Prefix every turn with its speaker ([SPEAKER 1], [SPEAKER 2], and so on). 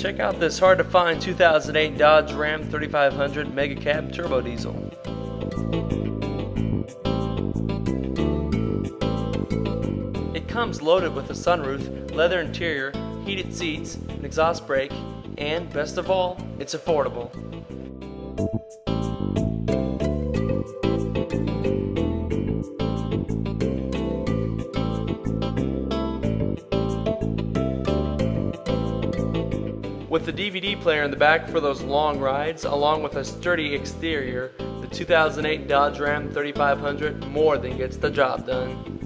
[SPEAKER 1] Check out this hard to find 2008 Dodge Ram 3500 Mega Cab Turbo Diesel. It comes loaded with a sunroof, leather interior, heated seats, an exhaust brake, and best of all, it's affordable. With the DVD player in the back for those long rides, along with a sturdy exterior, the 2008 Dodge Ram 3500 more than gets the job done.